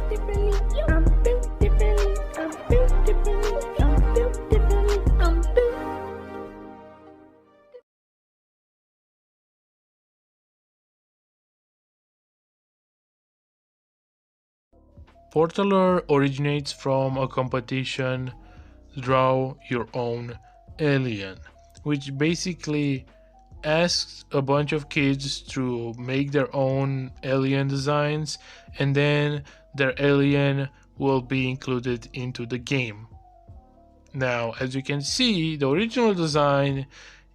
differently. I'm built differently. I'm built differently. I'm built differently. I'm built. Portaler originates from a competition, Draw Your Own Alien, which basically asks a bunch of kids to make their own alien designs, and then their alien will be included into the game. Now, as you can see, the original design,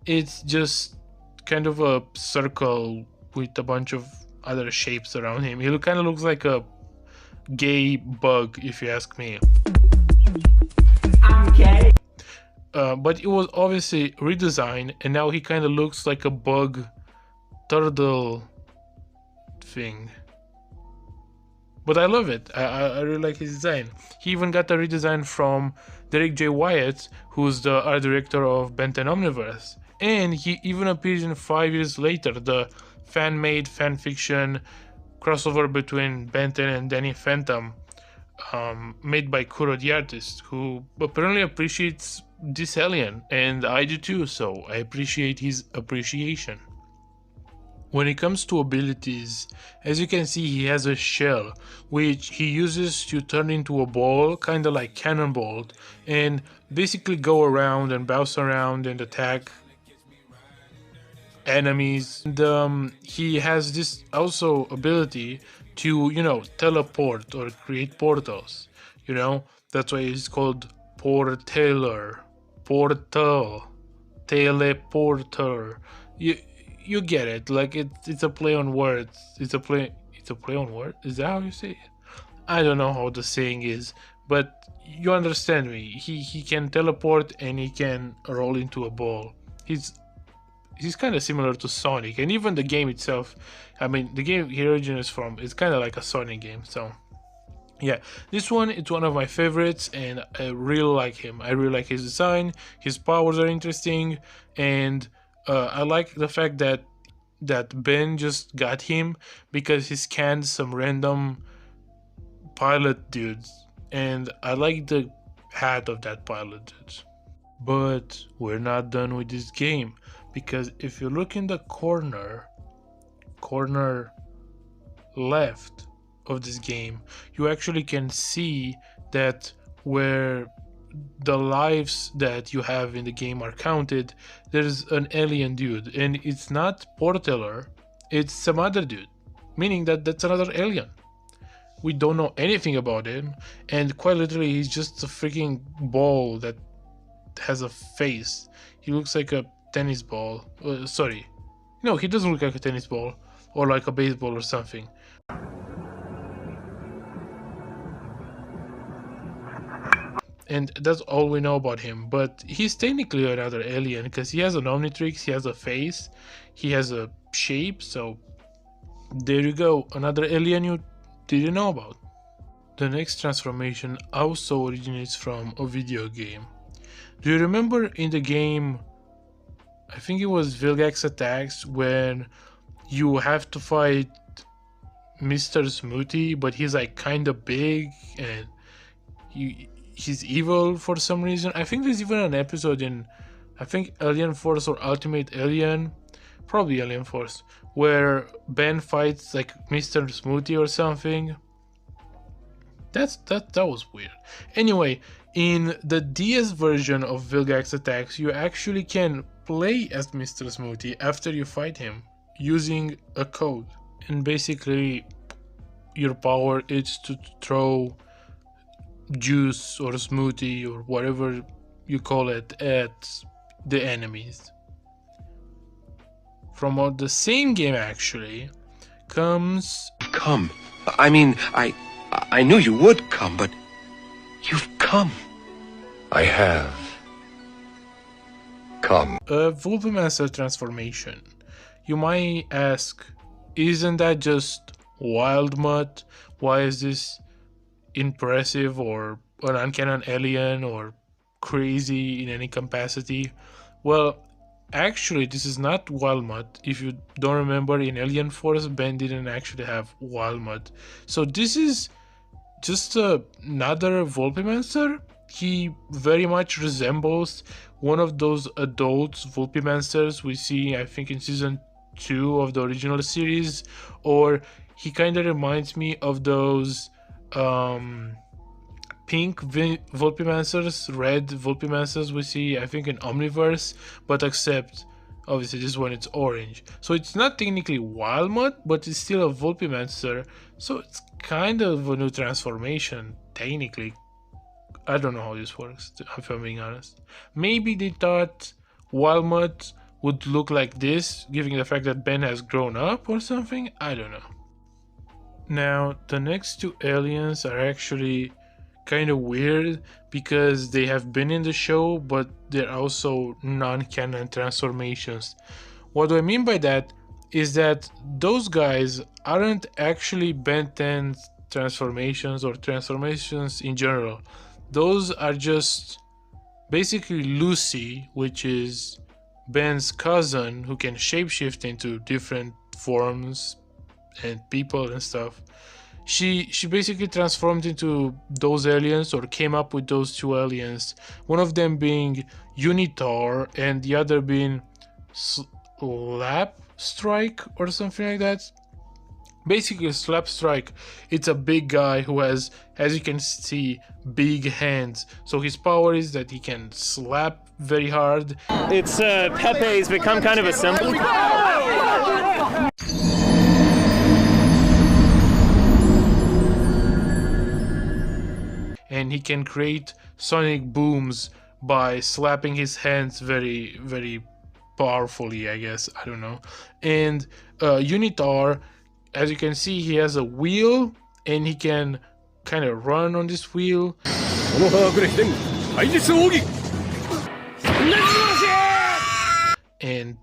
it's just kind of a circle with a bunch of other shapes around him. He kind of looks like a gay bug, if you ask me. I'm gay. But it was obviously redesigned, and now he kind of looks like a bug turtle thing. But I love it. I really like his design. He even got a redesign from Derek J. Wyatt, who's the art director of Ben 10 Omniverse. And he even appears in 5 years later, the fan-made fanfiction crossover between Ben 10 and Danny Phantom, made by Kuro the Artist, who apparently appreciates this alien, and I do too, so I appreciate his appreciation. When it comes to abilities, as you can see, he has a shell, which he uses to turn into a ball, kinda like Cannonball, and basically go around and bounce around and attack enemies. And he has this also ability to, teleport or create portals. That's why it's called Portaler, Portal, Teleporter. You get it. Like it's a play on words. It's a play on words. Is that how you say it? I don't know how the saying is, but you understand me. He can teleport and he can roll into a ball. He's kind of similar to Sonic, and even the game itself. I mean, the game he originates from is kind of like a Sonic game. So yeah, this one, it's one of my favorites, and I really like him. I really like his design. His powers are interesting, and I like the fact that Ben just got him because he scanned some random pilot dudes, and I like the hat of that pilot dude. But we're not done with this game, because if you look in the corner left of this game, you actually can see that where the lives that you have in the game are counted, there's an alien dude, and it's not Portaler, it's some other dude, meaning that that's another alien. We don't know anything about him, and quite literally he's just a freaking ball that has a face. He looks like a tennis ball. Sorry, no, he doesn't look like a tennis ball or like a baseball or something. And that's all we know about him, but he's technically another alien because he has an Omnitrix, he has a face, he has a shape, so there you go, another alien you didn't know about. The next transformation also originates from a video game. Do you remember in the game, I think it was Vilgax Attacks, when you have to fight Mr. Smoothie, but he's like kinda big and he's evil for some reason. I think there's even an episode in, I think Alien Force or Ultimate Alien, probably Alien Force, where Ben fights like Mr. Smoothie or something. That was weird. Anyway, in the DS version of Vilgax Attacks, you actually can play as Mr. Smoothie after you fight him using a code. And basically, your power is to throw juice or smoothie or whatever you call it at the enemies. From the same game actually comes... Come. I mean, I knew you would come, but you've come. I have come. A Vulpemancers transformation. You might ask, isn't that just wild mutt? Why is this impressive or an non-canon alien or crazy in any capacity? Well, actually this is not wild mutt. If you don't remember, in Alien Force Ben didn't actually have wild mutt, so this is just another Vulpemancers. He very much resembles one of those adult Vulpemancers we see, I think, in season 2 of the original series, or he kind of reminds me of those pink Vulpemancers, red Vulpemancers we see, I think, in Omniverse, but except obviously this one it's orange. So it's not technically Wildmud, but it's still a Vulpemancer, so it's kind of a new transformation, technically. I don't know how this works, if I'm being honest. Maybe they thought Wildmud would look like this, given the fact that Ben has grown up or something? I don't know. Now, the next two aliens are actually kind of weird because they have been in the show, but they're also non-canon transformations. What do I mean by that is that those guys aren't actually Ben 10 transformations or transformations in general. Those are just basically Lucy, which is Ben's cousin who can shapeshift into different forms and people and stuff. She basically transformed into those aliens, or came up with those two aliens, one of them being Unitar and the other being Slapstrike or something like that. Basically, Slapstrike, it's a big guy who has, as you can see, big hands. So his power is that he can slap very hard. It's Pepe's become kind of a symbol. And he can create sonic booms by slapping his hands very, very powerfully, I guess. I don't know. And Unitar, as you can see, he has a wheel and he can kind of run on this wheel. And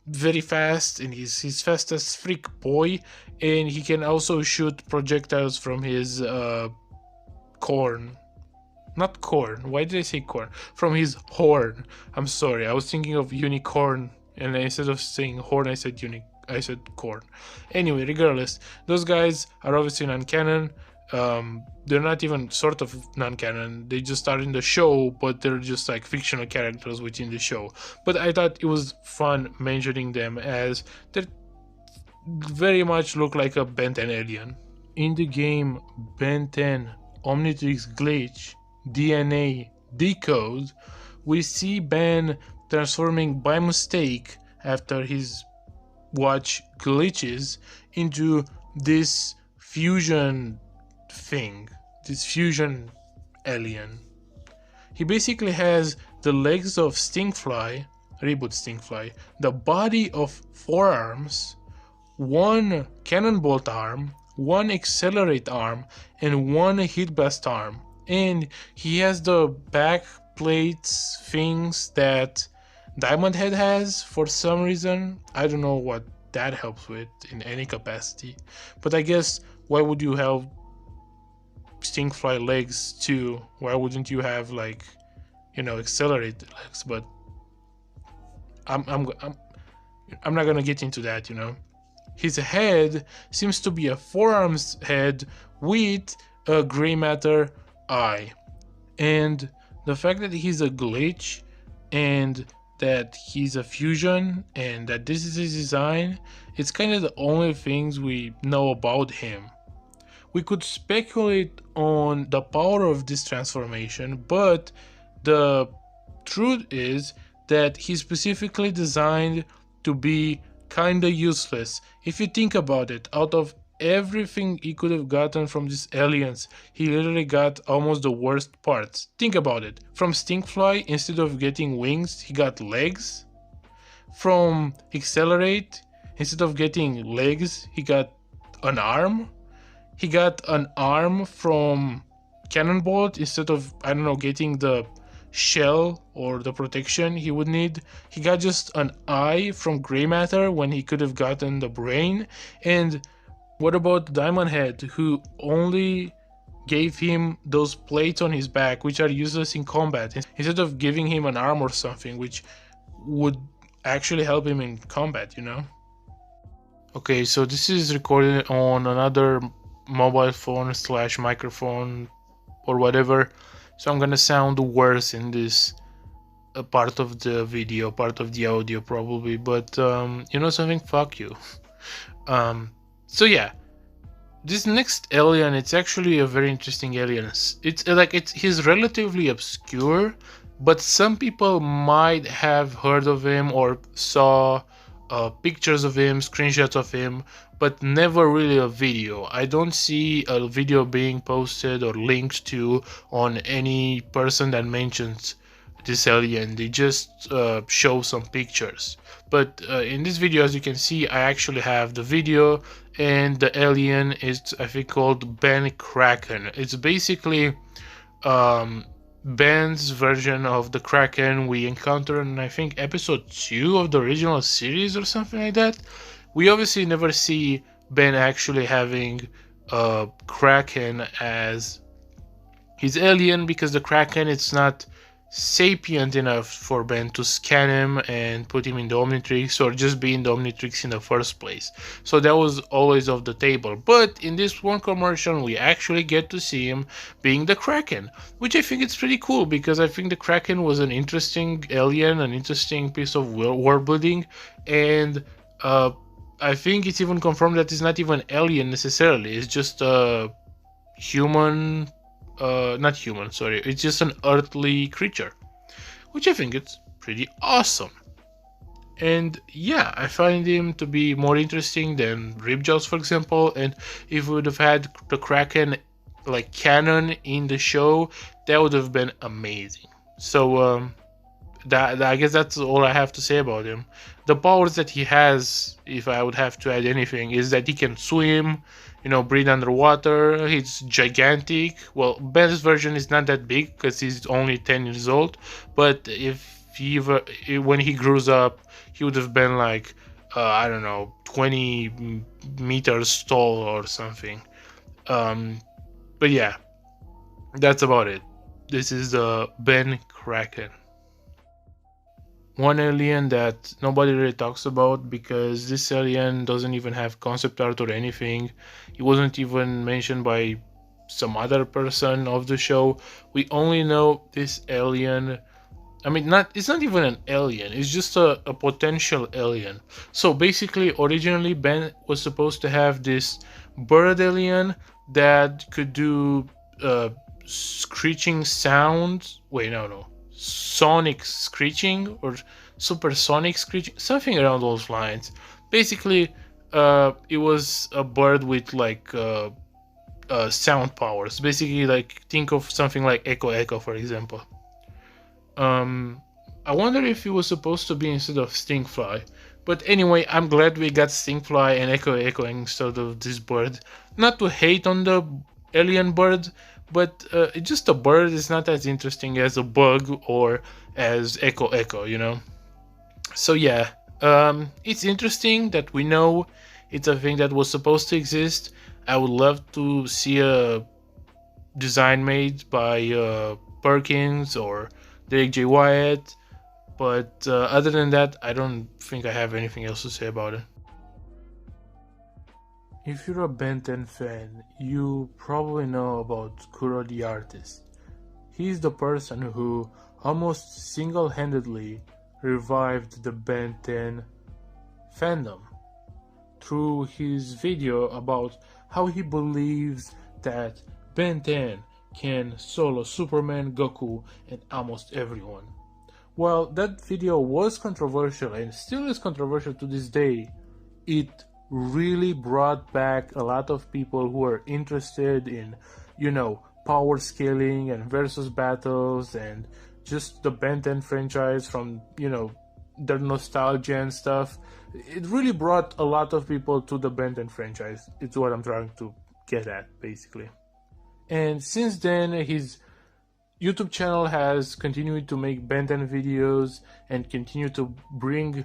very fast, and he's fast as freak boy, and he can also shoot projectiles from his corn. Not corn, why did I say corn? From his horn. I'm sorry, I was thinking of unicorn, and instead of saying horn I said corn. Anyway, regardless, those guys are obviously non-canon. They're not even sort of non-canon. They just are in the show, but they're just like fictional characters within the show. But I thought it was fun mentioning them, as they very much look like a Ben 10 alien. In the game Ben 10 Omnitrix Glitch DNA Decode, we see Ben transforming by mistake after his watch glitches into this fusion thing, this fusion alien. He basically has the legs of Stinkfly, reboot Stinkfly, the body of 4 arms, 1 cannonbolt arm, 1 accelerate arm, and 1 hit blast arm. And he has the back plates things that Diamond Head has for some reason. I don't know what that helps with in any capacity, but I guess why would you have Stinkfly legs too? Why wouldn't you have, like, you know, accelerated legs? But I'm not gonna get into that, you know. His head seems to be a 4 arms head with a gray matter eye, and the fact that he's a glitch and that he's a fusion and that this is his design, it's kind of the only things we know about him. We could speculate on the power of this transformation, but the truth is that he's specifically designed to be kinda useless. If you think about it, out of everything he could have gotten from these aliens, he literally got almost the worst parts. Think about it. From Stinkfly, instead of getting wings, he got legs. From Accelerate, instead of getting legs, he got an arm. He got an arm from Cannonbolt, instead of, I don't know, getting the shell or the protection he would need. He got just an eye from Grey Matter when he could have gotten the brain. And what about Diamond Head, who only gave him those plates on his back, which are useless in combat, instead of giving him an arm or something, which would actually help him in combat, you know? Okay, so this is recorded on another mobile phone / microphone or whatever, so I'm gonna sound worse in this part of the video, part of the audio probably, but you know something, fuck you. So yeah, this next alien, it's actually a very interesting alien. He's relatively obscure, but some people might have heard of him or saw pictures of him, screenshots of him, but never really a video. I don't see a video being posted or linked to on any person that mentions this alien. They just show some pictures. But in this video, as you can see, I actually have the video, and the alien is, I think, called Ben Kraken. It's basically Ben's version of the Kraken we encountered in, I think, episode 2 of the original series or something like that. We obviously never see Ben actually having Kraken as his alien, because the Kraken, it's not sapient enough for Ben to scan him and put him in the Omnitrix, or just be in the Omnitrix in the first place. So that was always off the table. But in this one commercial, we actually get to see him being the Kraken, which I think it's pretty cool, because I think the Kraken was an interesting alien, an interesting piece of world building, and I think it's even confirmed that it's not even alien necessarily. It's just a human. Not human, sorry, it's just an earthly creature, which I think it's pretty awesome. And yeah, I find him to be more interesting than Ripjaws, for example. And if we would have had the Kraken like canon in the show, that would have been amazing. So I guess that's all I have to say about him. The powers that he has, if I would have to add anything, is that he can swim, you know, breathe underwater. He's gigantic. Well, Ben's version is not that big because he's only 10 years old. But when he grows up, he would have been like, I don't know, 20 meters tall or something. But yeah, that's about it. This is the Ben Kraken. One alien that nobody really talks about, because this alien doesn't even have concept art or anything. It wasn't even mentioned by some other person of the show. We only know this alien. I mean, it's not even an alien. It's just a potential alien. So basically, originally Ben was supposed to have this bird alien that could do screeching sounds. Wait, no. Sonic screeching or supersonic screeching, something around those lines. Basically, it was a bird with like sound powers. Basically, like, think of something like Echo, for example. I wonder if it was supposed to be instead of Stingfly. But anyway, I'm glad we got Stingfly and Echo instead of this bird. Not to hate on the alien bird, but just a bird is not as interesting as a bug or as Echo, you know? So yeah, it's interesting that we know it's a thing that was supposed to exist. I would love to see a design made by Perkins or Derek J. Wyatt, but other than that, I don't think I have anything else to say about it. If you're a Ben 10 fan, you probably know about Kuro the Artist. He's the person who almost single-handedly revived the Ben 10 fandom through his video about how he believes that Ben 10 can solo Superman, Goku, and almost everyone. While that video was controversial and still is controversial to this day, it really brought back a lot of people who are interested in, you know, power scaling and versus battles and just the Ben 10 franchise from, you know, their nostalgia and stuff. It really brought a lot of people to the Ben 10 franchise. It's what I'm trying to get at, basically. And since then, his YouTube channel has continued to make Ben 10 videos and continue to bring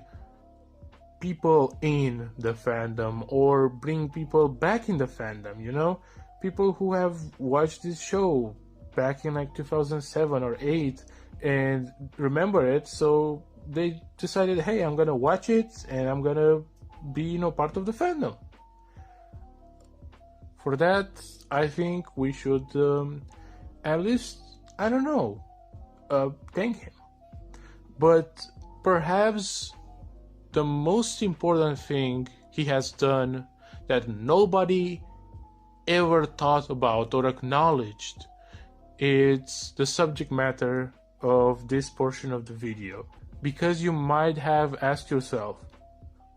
people in the fandom or bring people back in the fandom, you know? People who have watched this show back in like 2007 or 8 and remember it, so they decided, hey, I'm gonna watch it and I'm gonna be, you know, part of the fandom. For that, I think we should at least, I don't know, thank him. But perhaps the most important thing he has done that nobody ever thought about or acknowledged, it's the subject matter of this portion of the video. Because you might have asked yourself,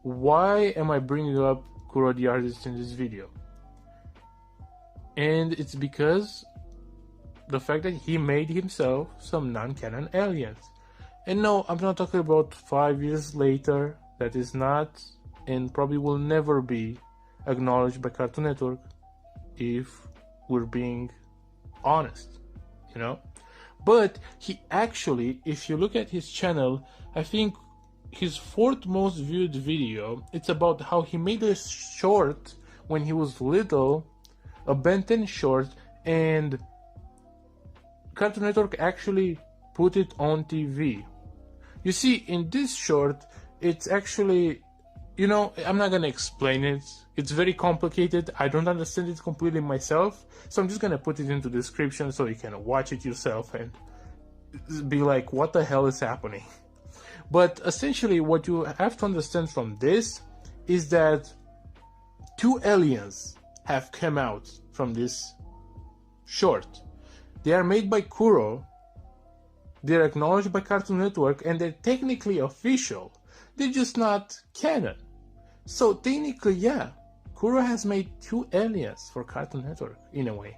why am I bringing up Kuro the Artist in this video? And it's because the fact that he made himself some non-canon aliens. And no, I'm not talking about 5 years later. That is not and probably will never be acknowledged by Cartoon Network, if we're being honest, you know? But he actually, if you look at his channel, I think his 4th most viewed video, it's about how he made a short when he was little, a Ben 10 short, and Cartoon Network actually put it on TV. You see, in this short, it's actually, you know, I'm not gonna explain it. It's very complicated. I don't understand it completely myself, so I'm just gonna put it into the description so you can watch it yourself and be like, what the hell is happening? But essentially, what you have to understand from this is that 2 aliens have come out from this short. They are made by Kuro, they're acknowledged by Cartoon Network, and they're technically official. They're just not canon. So technically, yeah, Kuro has made 2 aliens for Cartoon Network, in a way.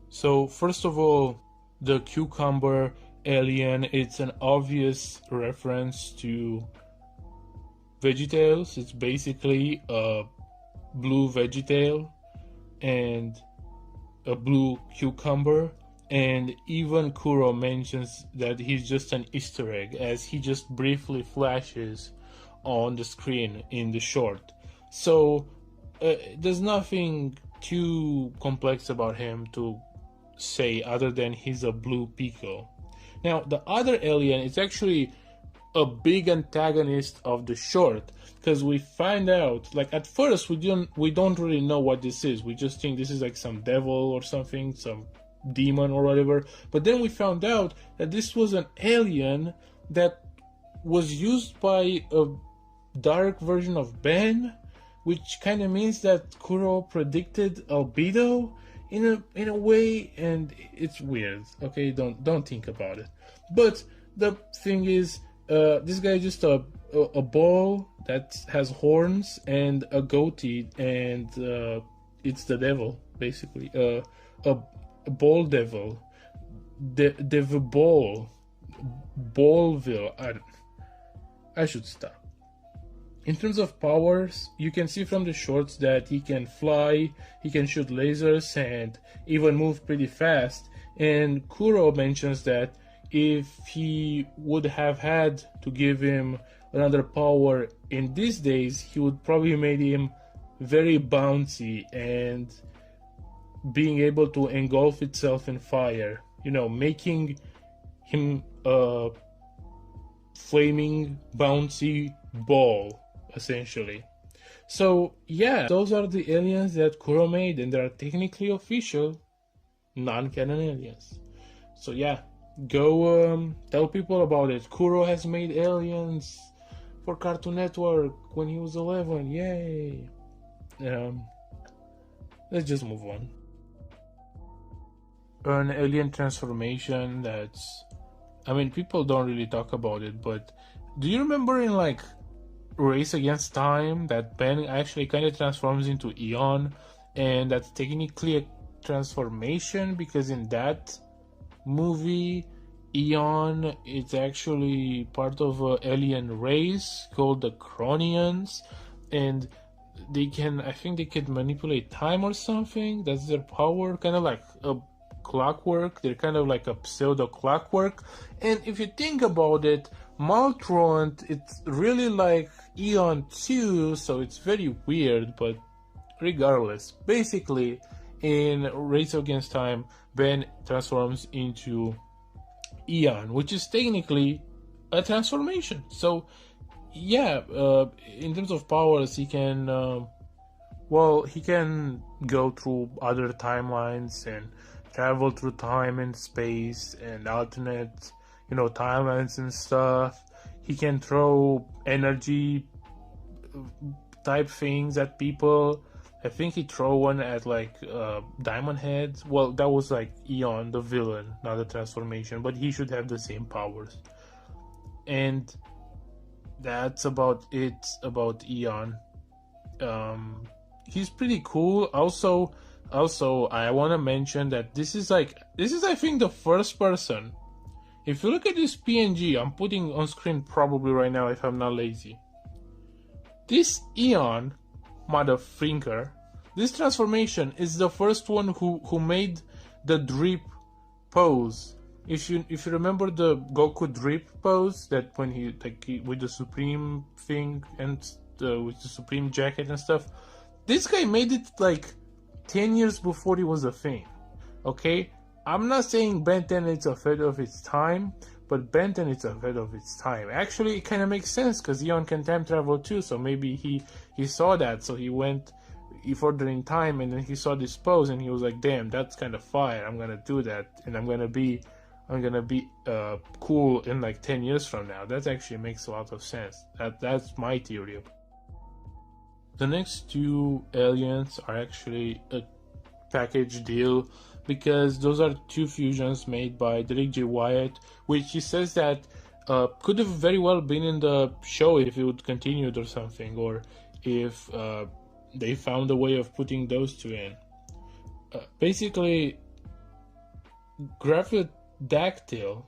So first of all, the cucumber alien, it's an obvious reference to VeggieTales. It's basically a blue VeggieTale and a blue cucumber, and even Kuro mentions that he's just an Easter egg, as he just briefly flashes on the screen in the short. So there's nothing too complex about him to say other than he's a blue pico. Now the other alien is actually a big antagonist of the short, because we find out, like, at first we don't really know what this is. We just think this is like some devil or something, some demon or whatever. But then we found out that this was an alien that was used by a dark version of Ben, which kind of means that Kuro predicted albedo in a way, and it's weird. Okay, don't think about it. But the thing is, this guy is just a ball that has horns and a goatee, and it's the devil, basically. A ball devil, devil ballville. I should stop. In terms of powers, you can see from the shorts that he can fly, he can shoot lasers, and even move pretty fast. And Kuro mentions that if he would have had to give him another power in these days, he would probably make him very bouncy and being able to engulf itself in fire, you know, making him a flaming bouncy ball, essentially. So yeah, those are the aliens that Kuro made, and they are technically official non-canon aliens. So yeah, go tell people about it. Kuro has made aliens for Cartoon Network when he was 11. Yay! Let's just move on. An alien transformation that's, I mean, people don't really talk about it, but do you remember in like Race Against Time that Ben actually kind of transforms into Eon, and that's technically a transformation because in that movie Eon is actually part of an alien race called the Cronians, and they can, I think they can manipulate time or something. That's their power, kind of like a clockwork. They're kind of like a pseudo clockwork. And if you think about it, Maltron, it's really like Eon 2, so it's very weird. But regardless, basically in Race Against Time, Ben transforms into Eon, which is technically a transformation. So yeah, in terms of powers, he can well, he can go through other timelines and travel through time and space and alternate, timelines and stuff. He can throw energy type things at people. I think he throw one at like Diamond Head. Well, that was like Eon, the villain, not the transformation, but he should have the same powers. And that's about it about Eon. He's pretty cool. Also, I want to mention that this is I think the first person. If you look at this PNG, I'm putting on screen probably right now if I'm not lazy. This Eon motherfrinker, this transformation is the first one who made the drip pose. If you remember the Goku drip pose, that when he with the Supreme thing and with the Supreme jacket and stuff, this guy made it like 10 years before it was a thing. Okay, I'm not saying Ben 10 is ahead of its time, but Ben 10 is ahead of its time. Actually, it kind of makes sense because Eon can time travel too, so maybe he saw that, so he further in time, and then he saw this pose and he was like, damn, that's kind of fire, I'm gonna do that, and I'm gonna be cool in like 10 years from now. That actually makes a lot of sense. That's my theory. The next two aliens are actually a package deal, because those are two fusions made by Derek J. Wyatt, which he says that could have very well been in the show if it would continued or something, or if they found a way of putting those two in. Basically, Gravidactyl,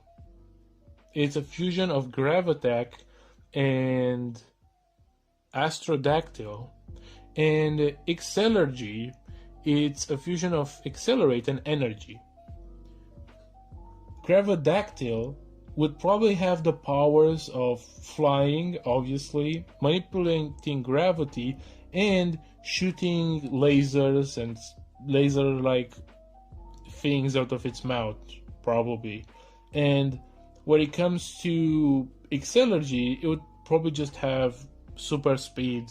it's a fusion of Gravitac and Astrodactyl, and Excelergy, it's a fusion of Accelerate and Energy. Gravidactyl would probably have the powers of flying, obviously, manipulating gravity, and shooting lasers and laser-like things out of its mouth, probably. And when it comes to Excelergy, it would probably just have super speed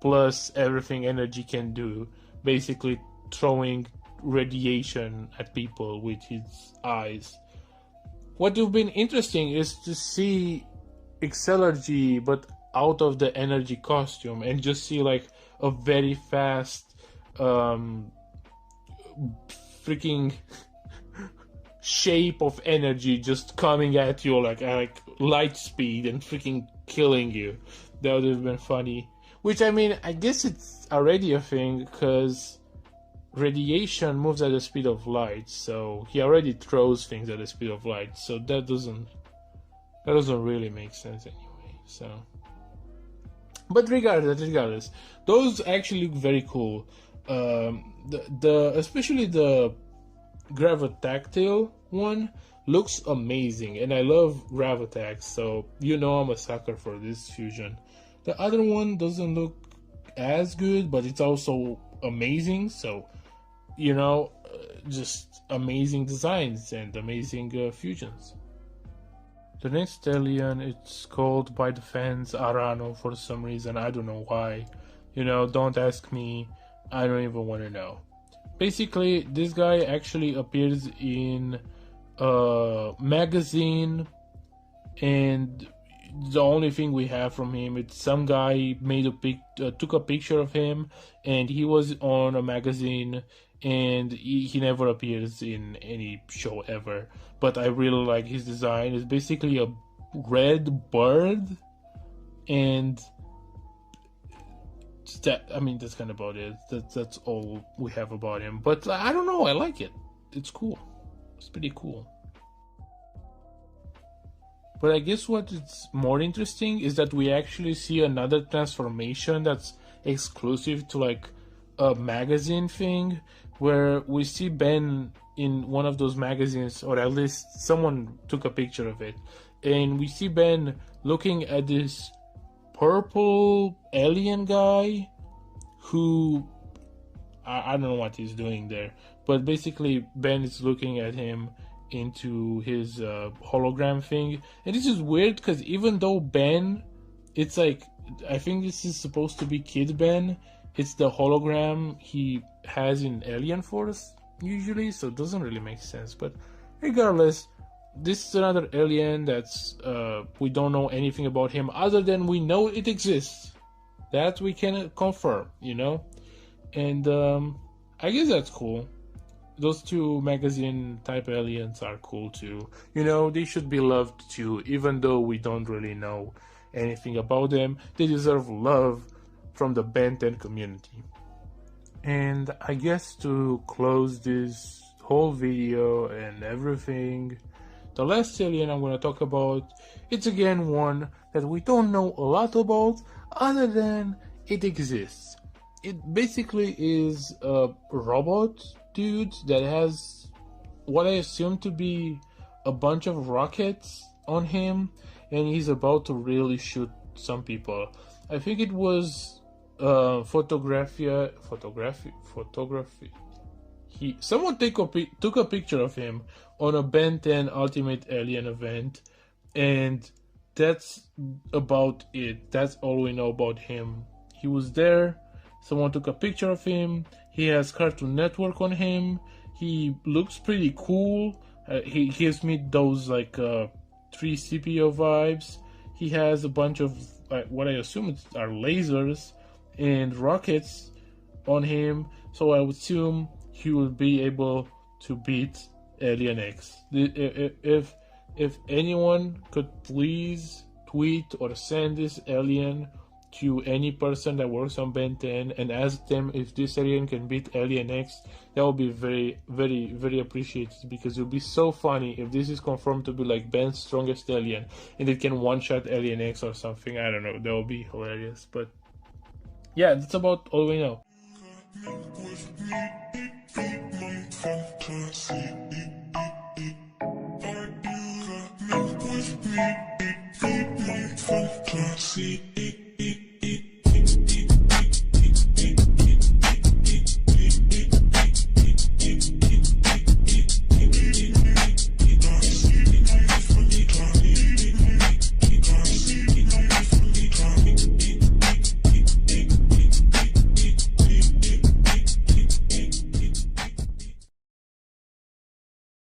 plus everything energy can do, basically throwing radiation at people with his eyes. What would have been interesting is to see Excelergy but out of the energy costume, and just see like a very fast freaking shape of energy just coming at you like light speed and freaking killing you. That would have been funny. Which, I mean, I guess it's already a thing, because radiation moves at the speed of light, so he already throws things at the speed of light, so that doesn't really make sense anyway. So, but regardless, those actually look very cool. Especially the Gravitactyl one looks amazing, and I love Gravitac, so I'm a sucker for this fusion. The other one doesn't look as good, but it's also amazing, so just amazing designs and amazing fusions. The next alien, it's called by the fans Arano for some reason. I don't know why. Don't ask me. I don't even want to know. Basically, this guy actually appears in a magazine, and the only thing we have from him, it's some guy took a picture of him, and he was on a magazine, and he never appears in any show ever. But I really like his design. It's basically a red bird, and that's kind of about it. That's all we have about him. But I don't know, I like it. It's cool. It's pretty cool. But I guess what is more interesting is that we actually see another transformation that's exclusive to like a magazine thing, where we see Ben in one of those magazines, or at least someone took a picture of it, and we see Ben looking at this purple alien guy who I don't know what he's doing there, but basically Ben is looking at him into his hologram thing. And this is weird, because even though Ben, it's like, I think this is supposed to be Kid Ben, it's the hologram he has in Alien Force usually, so it doesn't really make sense. But regardless, this is another alien that's we don't know anything about him other than we know it exists. That we can confirm, you know? And I guess that's cool. Those two magazine type aliens are cool too. You know, they should be loved too, even though we don't really know anything about them. They deserve love from the Ben 10 community. And I guess to close this whole video and everything, the last alien I'm going to talk about, it's again one that we don't know a lot about other than it exists. It basically is a robot dude that has what I assume to be a bunch of rockets on him, and he's about to really shoot some people. I think it was photography. Someone took a picture of him on a Ben 10 Ultimate Alien event, and that's about it. That's all we know about him. He was there. Someone took a picture of him. He has Cartoon Network on him. He looks pretty cool. He gives me those like 3CPO vibes. He has a bunch of what I assume are lasers and rockets on him. So I would assume he will be able to beat Alien X. If anyone could please tweet or send this alien to any person that works on Ben 10 and ask them if this alien can beat Alien X, that would be very, very, very appreciated, because it would be so funny if this is confirmed to be like Ben's strongest alien and it can one-shot Alien X or something. I don't know, that would be hilarious. But yeah, that's about all we know.